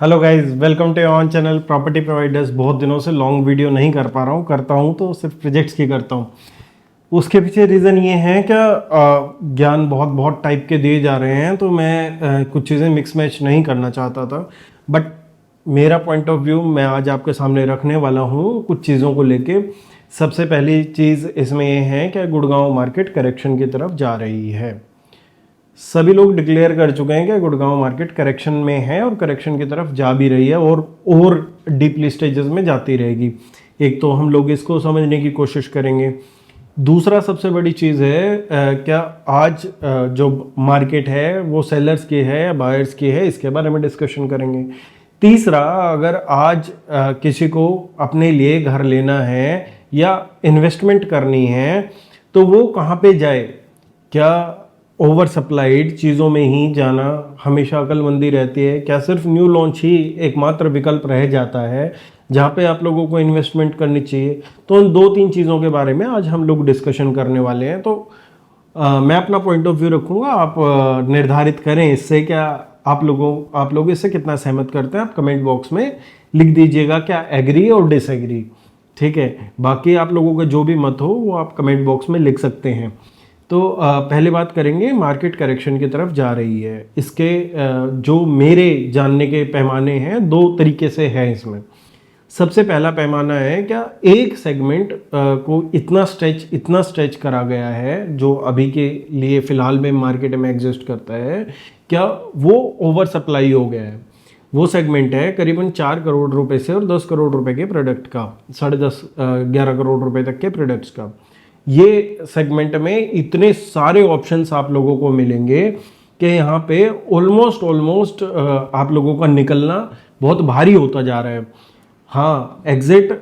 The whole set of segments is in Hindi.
Hello guys, welcome to on channel property providers. बहुत दिनों से लॉन्ग वीडियो नहीं कर पा रहा हूँ, करता हूँ तो सिर्फ प्रोजेक्ट्स की करता हूँ। उसके पीछे रीज़न ये है कि ज्ञान बहुत बहुत टाइप के दिए जा रहे हैं, तो मैं कुछ चीज़ें मिक्स मैच नहीं करना चाहता था। बट मेरा पॉइंट ऑफ व्यू मैं आज आपके सामने रखने वाला हूँ कुछ चीज़ों को लेके। सबसे पहली चीज़ इसमें ये है कि गुड़गांव मार्केट करेक्शन की तरफ जा रही है। सभी लोग डिक्लेयर कर चुके हैं कि गुड़गांव मार्केट करेक्शन में है और करेक्शन की तरफ जा भी रही है और डीपली स्टेजेस में जाती रहेगी। एक तो हम लोग इसको समझने की कोशिश करेंगे। दूसरा सबसे बड़ी चीज़ है क्या आज जो मार्केट है वो सेलर्स की है या बायर्स की है, इसके बारे में डिस्कशन करेंगे। तीसरा, अगर आज किसी को अपने लिए घर लेना है या इन्वेस्टमेंट करनी है तो वो कहाँ पे जाए। क्या ओवर सप्लाइड चीज़ों में ही जाना हमेशा अक्लमंदी रहती है? क्या सिर्फ न्यू लॉन्च ही एकमात्र विकल्प रह जाता है जहाँ पे आप लोगों को इन्वेस्टमेंट करनी चाहिए? तो उन दो तीन चीज़ों के बारे में आज हम लोग डिस्कशन करने वाले हैं। तो मैं अपना पॉइंट ऑफ व्यू रखूँगा, आप निर्धारित करें इससे क्या आप लोग इससे कितना सहमत करते हैं। आप कमेंट बॉक्स में लिख दीजिएगा क्या एग्री और डिसएग्री, ठीक है। बाकी आप लोगों का जो भी मत हो वो आप कमेंट बॉक्स में लिख सकते हैं। तो पहले बात करेंगे, मार्केट करेक्शन की तरफ जा रही है। इसके जो मेरे जानने के पैमाने हैं, दो तरीके से है इसमें। सबसे पहला पैमाना है क्या एक सेगमेंट को इतना स्ट्रेच करा गया है जो अभी के लिए फ़िलहाल में मार्केट में एग्जिस्ट करता है, क्या वो ओवर सप्लाई हो गया है। वो सेगमेंट है करीबन 4 करोड़ रुपए से और 10 करोड़ रुपए के प्रोडक्ट का, 10.5 11 करोड़ रुपए तक के प्रोडक्ट्स का। ये सेगमेंट में इतने सारे ऑप्शंस आप लोगों को मिलेंगे कि यहाँ पे ऑलमोस्ट आप लोगों का निकलना बहुत भारी होता जा रहा है। हाँ, एग्जिट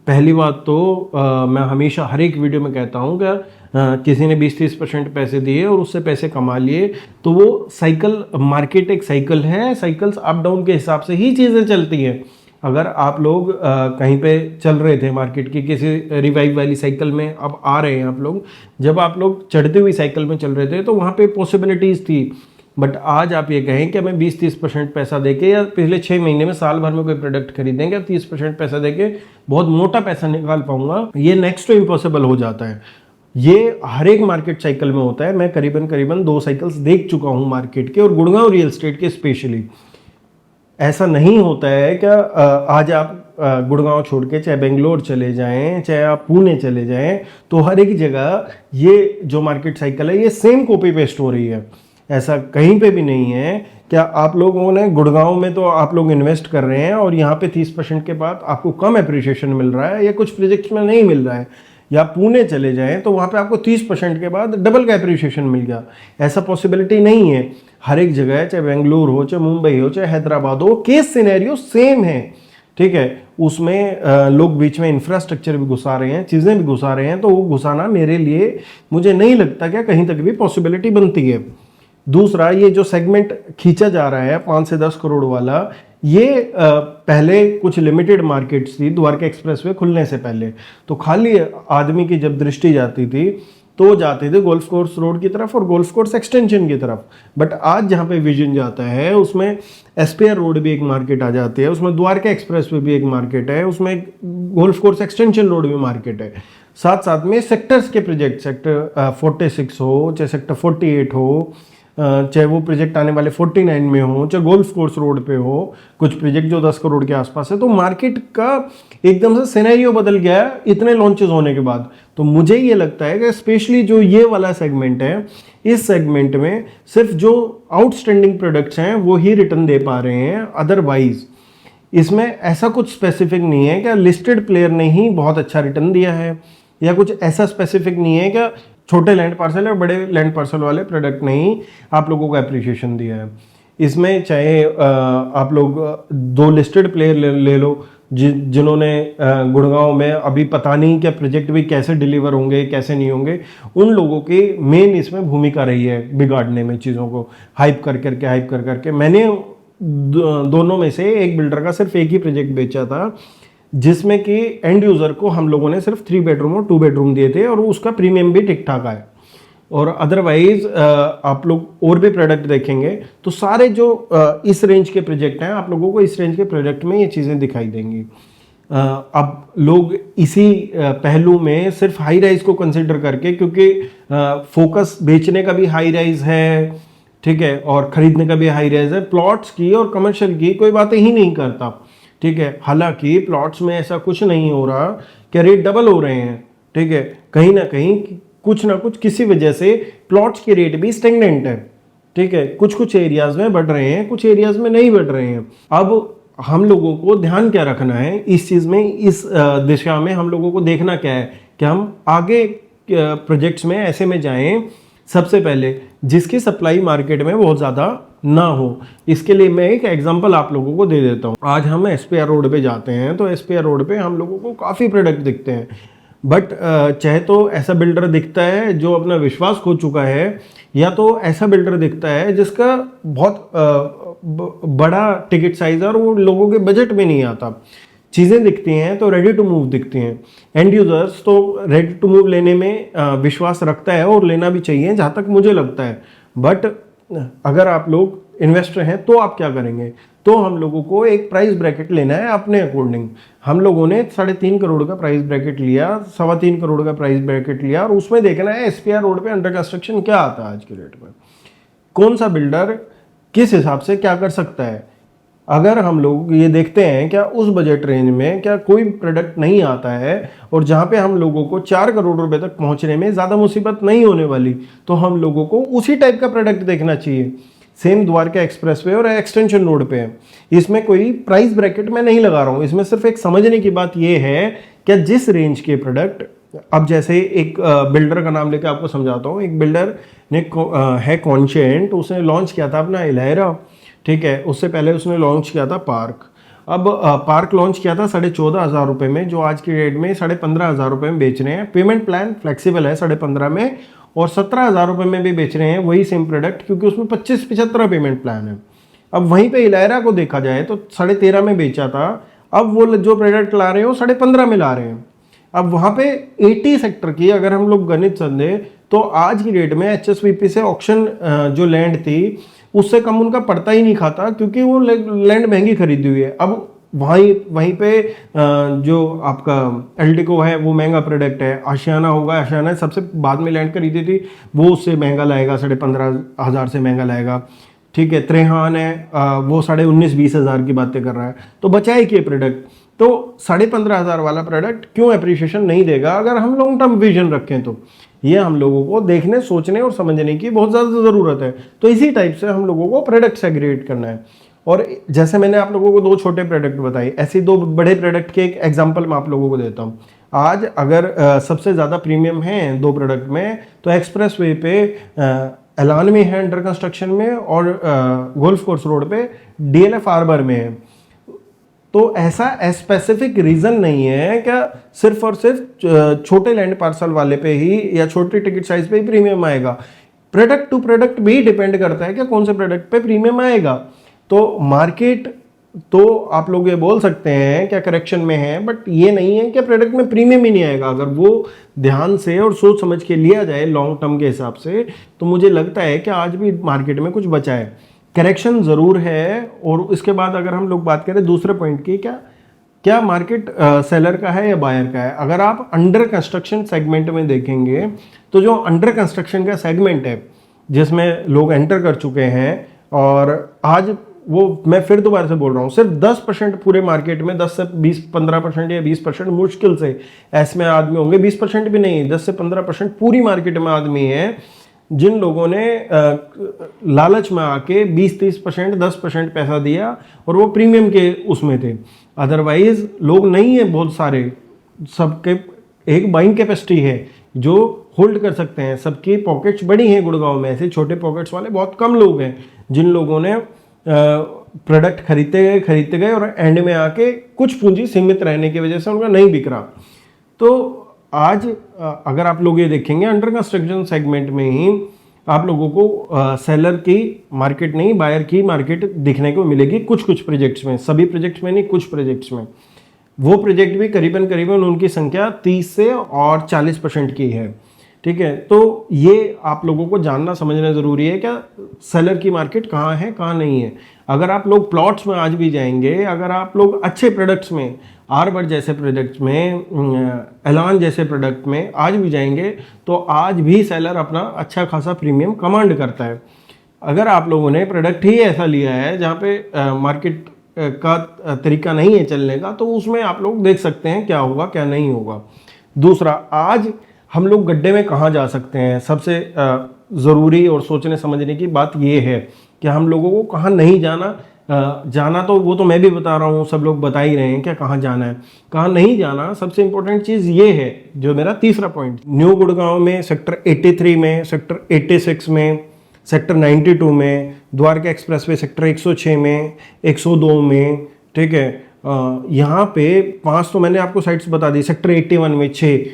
पहली बात तो मैं हमेशा हर एक वीडियो में कहता हूँ कि किसी ने 20-30% पैसे दिए और उससे पैसे कमा लिए तो वो साइकिल, मार्केट एक साइकिल है, साइकिल्स अप डाउन के हिसाब से ही चीज़ें चलती हैं। अगर आप लोग कहीं पे चल रहे थे मार्केट की किसी रिवाइव वाली साइकिल में, अब आ रहे हैं आप लोग, जब आप लोग चढ़ती हुई साइकिल में चल रहे थे तो वहाँ पे पॉसिबिलिटीज़ थी। बट आज आप ये कहें कि मैं 20-30% पैसा देके या पिछले 6 महीने में साल भर में कोई प्रोडक्ट खरीदेंगे 30% पैसा देके बहुत मोटा पैसा निकाल पाऊंगा, ये नेक्स्ट टू इम्पॉसिबल हो जाता है। ये हर एक मार्केट साइकिल में होता है। मैं करीबन 2 साइकिल्स देख चुका हूँ मार्केट के, और गुड़गांव रियल एस्टेट के स्पेशली। ऐसा नहीं होता है कि आज आप गुड़गांव छोड़ के चाहे बेंगलोर चले जाएं, चाहे आप पुणे चले जाएं, तो हर एक जगह ये जो मार्केट साइकिल है ये सेम कॉपी पेस्ट हो रही है। ऐसा कहीं पे भी नहीं है। क्या आप लोगों ने गुड़गांव में तो आप लोग इन्वेस्ट कर रहे हैं और यहाँ पे 30% के बाद आपको कम अप्रिशिएशन मिल रहा है या कुछ प्रोजेक्ट्स में नहीं मिल रहा है, या पुणे चले जाएं तो वहाँ पे आपको 30% के बाद डबल का अप्रिशिएशन मिल गया। ऐसा पॉसिबिलिटी नहीं है। हर एक जगह, चाहे बेंगलुरु हो, चाहे मुंबई हो, चाहे हैदराबाद हो, केस सिनेरियो सेम है, ठीक है। उसमें लोग बीच में इंफ्रास्ट्रक्चर भी घुसा रहे हैं, चीज़ें भी घुसा रहे हैं, तो वो घुसाना मेरे लिए, मुझे नहीं लगता क्या कहीं तक भी पॉसिबिलिटी बनती है। दूसरा, ये जो सेगमेंट खींचा जा रहा है 5 से 10 करोड़ वाला, ये पहले कुछ लिमिटेड मार्केट्स थी द्वारका एक्सप्रेसवे खुलने से पहले, तो खाली आदमी की जब दृष्टि जाती थी तो जाते थे गोल्फ कोर्स रोड की तरफ और गोल्फ कोर्स एक्सटेंशन की तरफ। बट आज जहाँ पे विजन जाता है उसमें एसपीआर रोड भी एक मार्केट आ जाती है, उसमें द्वारका एक्सप्रेसवे भी एक मार्केट है, उसमें गोल्फ कोर्स एक्सटेंशन रोड भी मार्केट है। साथ साथ में सेक्टर्स के प्रोजेक्ट, सेक्टर 46 हो, चाहे सेक्टर 48 हो, चाहे वो प्रोजेक्ट आने वाले 49 में हो, चाहे गोल्फ कोर्स रोड पे हो, कुछ प्रोजेक्ट जो 10 करोड़ के आसपास है, तो मार्केट का एकदम से सिनेरियो बदल गया है इतने लॉन्चेस होने के बाद। तो मुझे ये लगता है कि स्पेशली जो ये वाला सेगमेंट है, इस सेगमेंट में सिर्फ जो आउटस्टैंडिंग प्रोडक्ट्स हैं वो ही रिटर्न दे पा रहे हैं। अदरवाइज इसमें ऐसा कुछ स्पेसिफिक नहीं है कि लिस्टेड प्लेयर ने ही बहुत अच्छा रिटर्न दिया है, या कुछ ऐसा स्पेसिफिक नहीं है कि छोटे लैंड पार्सल और बड़े लैंड पार्सल वाले प्रोडक्ट ने ही आप लोगों को अप्रिशिएशन दिया है। इसमें चाहे आप लोग 2 लिस्टेड प्लेयर ले लो जिन्होंने गुड़गांव में अभी पता नहीं क्या प्रोजेक्ट भी कैसे डिलीवर होंगे कैसे नहीं होंगे, उन लोगों की मेन इसमें भूमिका रही है बिगाड़ने में, चीज़ों को हाइप कर करके। मैंने दोनों में से एक बिल्डर का सिर्फ एक ही प्रोजेक्ट बेचा था जिसमें कि एंड यूज़र को हम लोगों ने सिर्फ 3 बेडरूम और 2 बेडरूम दिए थे और उसका प्रीमियम भी ठीक ठाक आया। और अदरवाइज आप लोग और भी प्रोडक्ट देखेंगे तो सारे जो इस रेंज के प्रोजेक्ट हैं, आप लोगों को इस रेंज के प्रोजेक्ट में ये चीज़ें दिखाई देंगी। अब लोग इसी पहलू में सिर्फ हाई राइज को कंसिडर करके, क्योंकि फोकस बेचने का भी हाई राइज है, ठीक है, और खरीदने का भी हाई राइज है, प्लॉट्स की और कमर्शियल की कोई बातें ही नहीं करता, ठीक है। हालांकि प्लॉट्स में ऐसा कुछ नहीं हो रहा कि रेट डबल हो रहे हैं, ठीक है, कहीं ना कहीं कुछ ना कुछ किसी वजह से प्लॉट्स के रेट भी स्टेगनेंट है, ठीक है। कुछ कुछ एरियाज में बढ़ रहे हैं, कुछ एरियाज में नहीं बढ़ रहे हैं। अब हम लोगों को ध्यान क्या रखना है इस चीज़ में, इस दिशा में हम लोगों को देखना क्या है कि हम आगे प्रोजेक्ट्स में ऐसे में जाएं सबसे पहले जिसकी सप्लाई मार्केट में बहुत ज़्यादा ना हो। इसके लिए मैं एक एग्जांपल आप लोगों को दे देता हूँ। आज हम एसपीआर रोड पे जाते हैं तो एसपीआर रोड पे हम लोगों को काफ़ी प्रोडक्ट दिखते हैं, बट चाहे तो ऐसा बिल्डर दिखता है जो अपना विश्वास खो चुका है, या तो ऐसा बिल्डर दिखता है जिसका बहुत बड़ा टिकट साइज है और वो लोगों के बजट में नहीं आता। चीज़ें दिखती हैं तो रेडी टू मूव दिखती हैं। एंड यूजर्स तो रेडी टू मूव लेने में विश्वास रखता है और लेना भी चाहिए जहाँ तक मुझे लगता है। बट अगर आप लोग इन्वेस्टर हैं तो आप क्या करेंगे, तो हम लोगों को एक प्राइस ब्रैकेट लेना है अपने अकॉर्डिंग। हम लोगों ने 3.5 करोड़ का प्राइस ब्रैकेट लिया, 3.25 करोड़ का प्राइस ब्रैकेट लिया, और उसमें देखना है एसपीआर रोड पे अंडर कंस्ट्रक्शन क्या आता है आज के डेट में, कौन सा बिल्डर किस हिसाब से क्या कर सकता है। अगर हम लोग ये देखते हैं क्या उस बजट रेंज में क्या कोई प्रोडक्ट नहीं आता है और जहाँ पे हम लोगों को 4 करोड़ रुपए तक पहुँचने में ज़्यादा मुसीबत नहीं होने वाली, तो हम लोगों को उसी टाइप का प्रोडक्ट देखना चाहिए। सेम द्वारका एक्सप्रेसवे और एक्सटेंशन रोड पे है। इसमें कोई प्राइस ब्रैकेट में नहीं लगा रहा हूँ, इसमें सिर्फ एक समझने की बात यह है कि जिस रेंज के प्रोडक्ट, अब जैसे एक बिल्डर का नाम लेकर आपको समझाता हूँ। एक बिल्डर ने है कॉन्शियंट, उसने लॉन्च किया था अपना इलायरा, ठीक है। उससे पहले उसने लॉन्च किया था पार्क। अब पार्क लॉन्च किया था 14,500 रुपये में, जो आज की डेट में 15,500 रुपये में बेच रहे हैं। पेमेंट प्लान फ्लेक्सिबल है 15,500 में, और 17,000 रुपये में भी बेच रहे हैं वही सेम प्रोडक्ट, क्योंकि उसमें 25-75 पेमेंट प्लान है। अब वहीं पे इलायरा को देखा जाए तो 13.5 में बेचा था, अब वो जो प्रोडक्ट ला रहे हैं वो 15.5 में ला रहे हैं। अब वहाँ पे 80 सेक्टर की अगर हम लोग गणित समझे तो आज की डेट में एचएसवीपी से ऑक्शन जो लैंड थी उससे कम उनका पड़ता ही नहीं खाता, क्योंकि वो लैंड महंगी खरीदी हुई है। अब वहीं पे जो आपका एल्टिको है वो महंगा प्रोडक्ट है। आशियाना होगा, आशियाना सबसे बाद में लैंड खरीदी थी, वो उससे महंगा लाएगा, 15,500 से महंगा लाएगा, ठीक है। त्रेहान है वो 19,500-20 हज़ार की बातें कर रहा है, तो बचा ही क्या प्रोडक्ट। तो 15,500 वाला प्रोडक्ट क्यों अप्रिशिएशन नहीं देगा अगर हम लॉन्ग टर्म विजन रखें तो। ये हम लोगों को देखने, सोचने और समझने की बहुत ज़्यादा ज़रूरत है। तो इसी टाइप से हम लोगों को प्रोडक्ट सेग्रीगेट करना है। और जैसे मैंने आप लोगों को 2 छोटे प्रोडक्ट बताए, ऐसे 2 बड़े प्रोडक्ट के एक एग्जांपल मैं आप लोगों को देता हूँ। आज अगर सबसे ज़्यादा प्रीमियम है 2 प्रोडक्ट में, तो एक्सप्रेस वे पे एलान में है अंडर कंस्ट्रक्शन में, और गोल्फ कोर्स रोड पे डीएलएफ हार्बर में है। तो ऐसा स्पेसिफिक रीज़न नहीं है क्या सिर्फ और सिर्फ छोटे लैंड पार्सल वाले पे ही या छोटे टिकट साइज पे ही प्रीमियम आएगा। प्रोडक्ट टू प्रोडक्ट भी डिपेंड करता है कि कौन से प्रोडक्ट पे प्रीमियम आएगा। तो मार्केट तो आप लोग ये बोल सकते हैं क्या करेक्शन में है, बट ये नहीं है कि प्रोडक्ट में प्रीमियम ही नहीं आएगा। अगर वो ध्यान से और सोच समझ के लिया जाए लॉन्ग टर्म के हिसाब से, तो मुझे लगता है कि आज भी मार्केट में कुछ बचा है। करेक्शन ज़रूर है। और उसके बाद अगर हम लोग बात करें दूसरे पॉइंट की, क्या मार्केट सेलर का है या बायर का है। अगर आप अंडर कंस्ट्रक्शन सेगमेंट में देखेंगे तो जो अंडर कंस्ट्रक्शन का सेगमेंट है जिसमें लोग एंटर कर चुके हैं, और आज वो मैं फिर दोबारा से बोल रहा हूँ, सिर्फ 10% पूरे मार्केट में, 10 से 20-15% या 20% मुश्किल से ऐसे आदमी होंगे, 20% भी नहीं, 10 से 15% पूरी मार्केट में आदमी हैं जिन लोगों ने लालच में आके 20-30%, 10% पैसा दिया और वो प्रीमियम के उसमें थे। अदरवाइज लोग नहीं है बहुत सारे, सबके एक बाइंग कैपेसिटी है जो होल्ड कर सकते हैं। सबकी पॉकेट्स बड़ी हैं गुड़गांव में, ऐसे छोटे पॉकेट्स वाले बहुत कम लोग हैं जिन लोगों ने प्रोडक्ट खरीदते गए और एंड में आके कुछ पूंजी सीमित रहने की वजह से उनका नहीं बिक रहा। तो आज अगर आप लोग ये देखेंगे अंडर कंस्ट्रक्शन सेगमेंट में ही आप लोगों को सेलर की मार्केट नहीं, बायर की मार्केट दिखने को मिलेगी कुछ कुछ प्रोजेक्ट्स में, सभी प्रोजेक्ट्स में नहीं, कुछ प्रोजेक्ट्स में। वो प्रोजेक्ट भी करीबन उनकी संख्या 30 से और 40% की है। ठीक है, तो ये आप लोगों को जानना समझना ज़रूरी है क्या सेलर की मार्केट कहाँ है कहाँ नहीं है। अगर आप लोग प्लॉट्स में आज भी जाएंगे, अगर आप लोग अच्छे प्रोडक्ट्स में, आर्बर जैसे प्रोडक्ट्स में, एलान जैसे प्रोडक्ट में आज भी जाएंगे, तो आज भी सेलर अपना अच्छा खासा प्रीमियम कमांड करता है। अगर आप लोगों ने प्रोडक्ट ही ऐसा लिया है जहाँ पे मार्केट का तरीका नहीं है चलने का, तो उसमें आप लोग देख सकते हैं क्या होगा क्या नहीं होगा। दूसरा, आज हम लोग गड्ढे में कहाँ जा सकते हैं, सबसे ज़रूरी और सोचने समझने की बात ये है कि हम लोगों को कहाँ नहीं जाना। जाना तो वो तो मैं भी बता रहा हूँ, सब लोग बता ही रहे हैं क्या कहाँ जाना है, कहाँ नहीं जाना। सबसे इंपॉर्टेंट चीज़ ये है, जो मेरा तीसरा पॉइंट, न्यू गुड़गांव में, सेक्टर 83 में, सेक्टर 86 में, सेक्टर 92 में, द्वारका एक्सप्रेसवे सेक्टर 106 में, 102 में, ठीक है। यहाँ पे 5 तो मैंने आपको साइट्स बता दी, सेक्टर 81 में 6।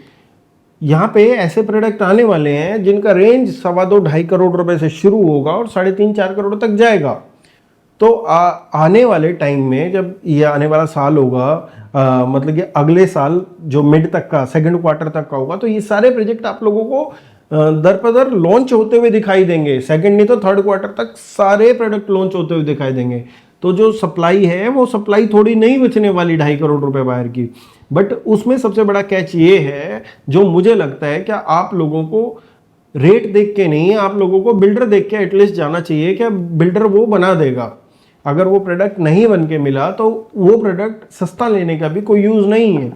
यहाँ पे ऐसे प्रोडक्ट आने वाले हैं जिनका रेंज 2.25-2.5 करोड़ रुपए से शुरू होगा और 3.5-4 करोड़ तक जाएगा। तो आने वाले टाइम में, जब ये आने वाला साल होगा, मतलब कि अगले साल जो मिड तक का, सेकंड क्वार्टर तक का होगा, तो ये सारे प्रोजेक्ट आप लोगों को दर पर दर लॉन्च होते हुए दिखाई देंगे। सेकंड नहीं तो थर्ड क्वार्टर तक सारे प्रोडक्ट लॉन्च होते हुए दिखाई देंगे। तो जो सप्लाई है वो सप्लाई थोड़ी नहीं बचने वाली 2.5 करोड़ रुपए बाहर की। बट उसमें सबसे बड़ा कैच ये है, जो मुझे लगता है, क्या आप लोगों को रेट देख के नहीं, आप लोगों को बिल्डर देख के एटलीस्ट जाना चाहिए, क्या बिल्डर वो बना देगा। अगर वो प्रोडक्ट नहीं बन के मिला तो वो प्रोडक्ट सस्ता लेने का भी कोई यूज़ नहीं है।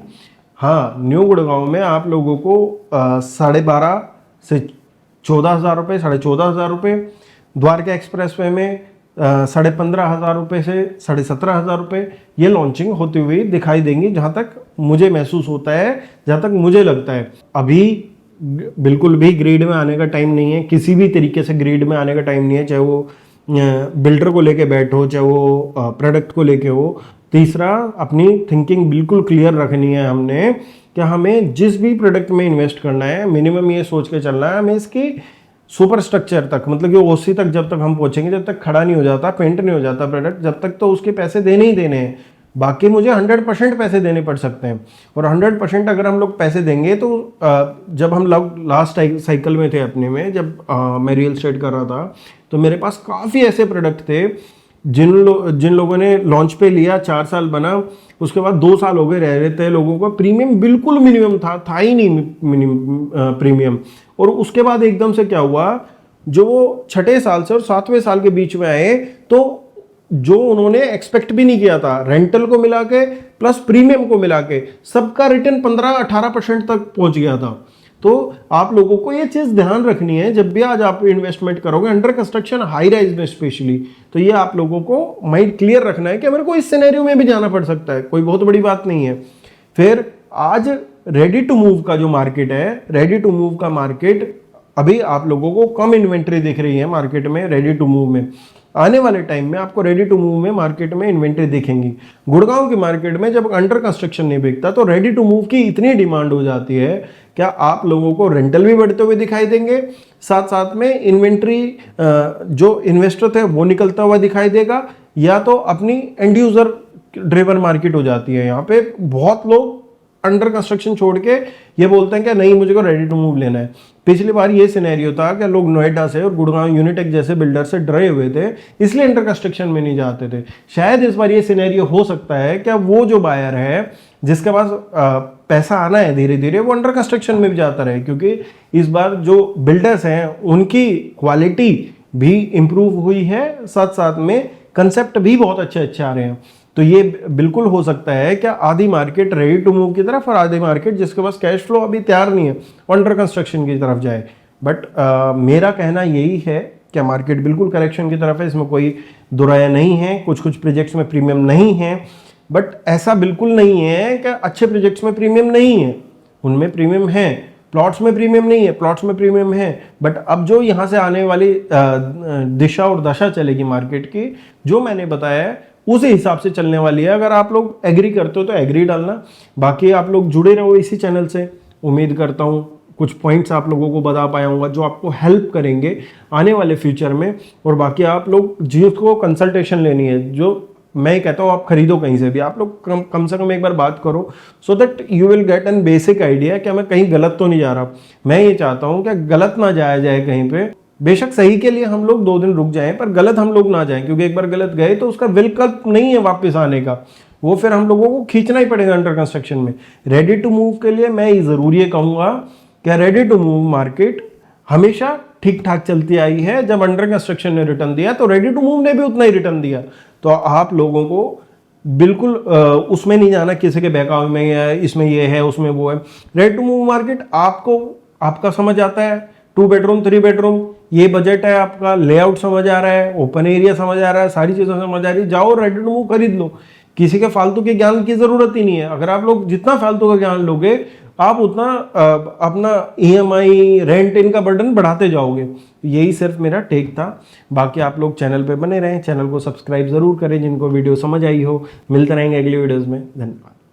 हाँ, न्यू गुड़गांव में आप लोगों को 12,500 से 14,000 रुपये, 14,500 रुपये, द्वारका एक्सप्रेसवे में 15,500 रुपये से 17,500 रुपये ये लॉन्चिंग होती हुई दिखाई देंगी, जहाँ तक मुझे महसूस होता है, जहाँ तक मुझे लगता है। अभी बिल्कुल भी ग्रीड में आने का टाइम नहीं है, किसी भी तरीके से ग्रीड में आने का टाइम नहीं है, चाहे वो बिल्डर को लेके बैठो, चाहे वो प्रोडक्ट को लेके हो। तीसरा, अपनी थिंकिंग बिल्कुल क्लियर रखनी है हमने कि हमें जिस भी प्रोडक्ट में इन्वेस्ट करना है, मिनिमम ये सोच के चलना है हमें इसकी सुपर स्ट्रक्चर तक, मतलब कि ओसी तक जब तक हम पहुंचेंगे, जब तक खड़ा नहीं हो जाता, पेंट नहीं हो जाता प्रोडक्ट, जब तक तो उसके पैसे देने ही देने हैं। बाकी मुझे 100% पैसे देने पड़ सकते हैं। और 100% अगर हम लोग पैसे देंगे तो जब हम लोग लास्ट साइकिल में थे अपने में, जब मैं रियल एस्टेट कर रहा था, तो मेरे पास काफ़ी ऐसे प्रोडक्ट थे जिन लोगों ने लॉन्च पे लिया, 4 साल बना, उसके बाद 2 साल हो गए रह रहे थे, लोगों का प्रीमियम बिल्कुल मिनिमम था ही नहीं मिनिमम प्रीमियम। और उसके बाद एकदम से क्या हुआ, जो वो 6ठे साल से और 7वें साल के बीच में आए, तो जो उन्होंने एक्सपेक्ट भी नहीं किया था, रेंटल को मिला के प्लस प्रीमियम को मिला के सबका रिटर्न 15-18% तक पहुंच गया था। तो आप लोगों को ये चीज़ ध्यान रखनी है जब भी आज आप इन्वेस्टमेंट करोगे अंडर कंस्ट्रक्शन हाई राइज में स्पेशली, तो ये आप लोगों को माइंड क्लियर रखना है कि मेरे को इस सिनेरियो में भी जाना पड़ सकता है, कोई बहुत बड़ी बात नहीं है। फिर आज रेडी टू मूव का जो मार्केट है, रेडी टू मूव का मार्केट अभी आप लोगों को कम इन्वेंट्री दिख रही है मार्केट में रेडी टू मूव में। आने वाले टाइम में आपको रेडी टू मूव में मार्केट में इन्वेंट्री दिखेंगी। गुड़गांव की मार्केट में जब अंडर कंस्ट्रक्शन नहीं बिकता तो रेडी टू मूव की इतनी डिमांड हो जाती है, क्या आप लोगों को रेंटल भी बढ़ते हुए दिखाई देंगे, साथ साथ में इन्वेंट्री जो इन्वेस्टर थे वो निकलता हुआ दिखाई देगा, या तो अपनी एंड यूजर ड्रिवन मार्केट हो जाती है। यहाँ पे बहुत लोग अंडर कंस्ट्रक्शन छोड़ के ये बोलते हैं कि नहीं मुझे को रेडी टू मूव लेना है। पिछली बार ये सिनेरियो था कि लोग नोएडा से और गुड़गांव यूनिटेक जैसे बिल्डर से डरे हुए थे, इसलिए अंडर कंस्ट्रक्शन में नहीं जाते थे। शायद इस बार ये सिनेरियो हो सकता है कि वो जो बायर है जिसके पास पैसा आना है धीरे धीरे, वो अंडर कंस्ट्रक्शन में भी जाता रहे, क्योंकि इस बार जो बिल्डर्स हैं उनकी क्वालिटी भी इम्प्रूव हुई है, साथ साथ में कंसेप्ट भी बहुत अच्छे अच्छे आ रहे हैं। तो ये बिल्कुल हो सकता है कि आधी मार्केट रेडी टू मूव की तरफ और आधी मार्केट जिसके पास कैश फ्लो अभी तैयार नहीं है अंडर कंस्ट्रक्शन की तरफ जाए। बट मेरा कहना यही है कि मार्केट बिल्कुल करेक्शन की तरफ है, इसमें कोई दुराया नहीं है। कुछ कुछ प्रोजेक्ट्स में प्रीमियम नहीं है, बट ऐसा बिल्कुल नहीं है कि अच्छे प्रोजेक्ट्स में प्रीमियम नहीं है, उनमें प्रीमियम है। प्लॉट्स में प्रीमियम नहीं है, प्लॉट्स में प्रीमियम है। बट अब जो यहाँ से आने वाली दिशा और दशा चलेगी मार्केट की, जो मैंने बताया है उसी हिसाब से चलने वाली है। अगर आप लोग एग्री करते हो तो एग्री डालना, बाकी आप लोग जुड़े रहो इसी चैनल से। उम्मीद करता हूँ कुछ पॉइंट्स आप लोगों को बता पाया हूँगा जो आपको हेल्प करेंगे आने वाले फ्यूचर में। और बाकी आप लोग जिसको कंसल्टेशन लेनी है, जो मैं कहता हूँ आप खरीदो कहीं से भी, आप लोग कम से कम एक बार बात करो, so that you will get an basic idea कि मैं कहीं गलत तो नहीं जा रहा। मैं ये चाहता हूँ कि गलत ना जाया जाए कहीं पे, बेशक सही के लिए हम लोग 2 दिन रुक जाएं, पर गलत हम लोग ना जाएं, क्योंकि एक बार गलत गए तो उसका विकल्प नहीं है वापस आने का, वो फिर हम लोगों को खींचना ही पड़ेगा अंडर कंस्ट्रक्शन में। रेडी टू मूव के लिए मैं ज़रूर ये कहूँगा कि रेडी टू मूव मार्केट हमेशा ठीक ठाक चलती आई है। जब अंडर कंस्ट्रक्शन ने रिटर्न दिया तो रेडी टू मूव ने भी उतना ही रिटर्न दिया। तो आप लोगों को बिल्कुल उसमें नहीं जाना किसी के बहकावे में, या इसमें ये है उसमें वो है। रेडी टू मूव मार्केट आपको आपका समझ आता है, 2 बेडरूम 3 बेडरूम ये बजट है आपका, लेआउट समझ आ रहा है, ओपन एरिया समझ आ रहा है, सारी चीज़ें समझ आ रही है, जाओ रेडी टू मूव खरीद लो। किसी के फालतू के ज्ञान की जरूरत ही नहीं है। अगर आप लोग जितना फालतू का ज्ञान लोगे आप उतना अपना EMI रेंट इनका बर्डन बढ़ाते जाओगे। यही सिर्फ मेरा टेक था। बाकी आप लोग चैनल पे बने रहें, चैनल को सब्सक्राइब जरूर करें जिनको वीडियो समझ आई हो। मिलते रहेंगे अगली वीडियोस में। धन्यवाद।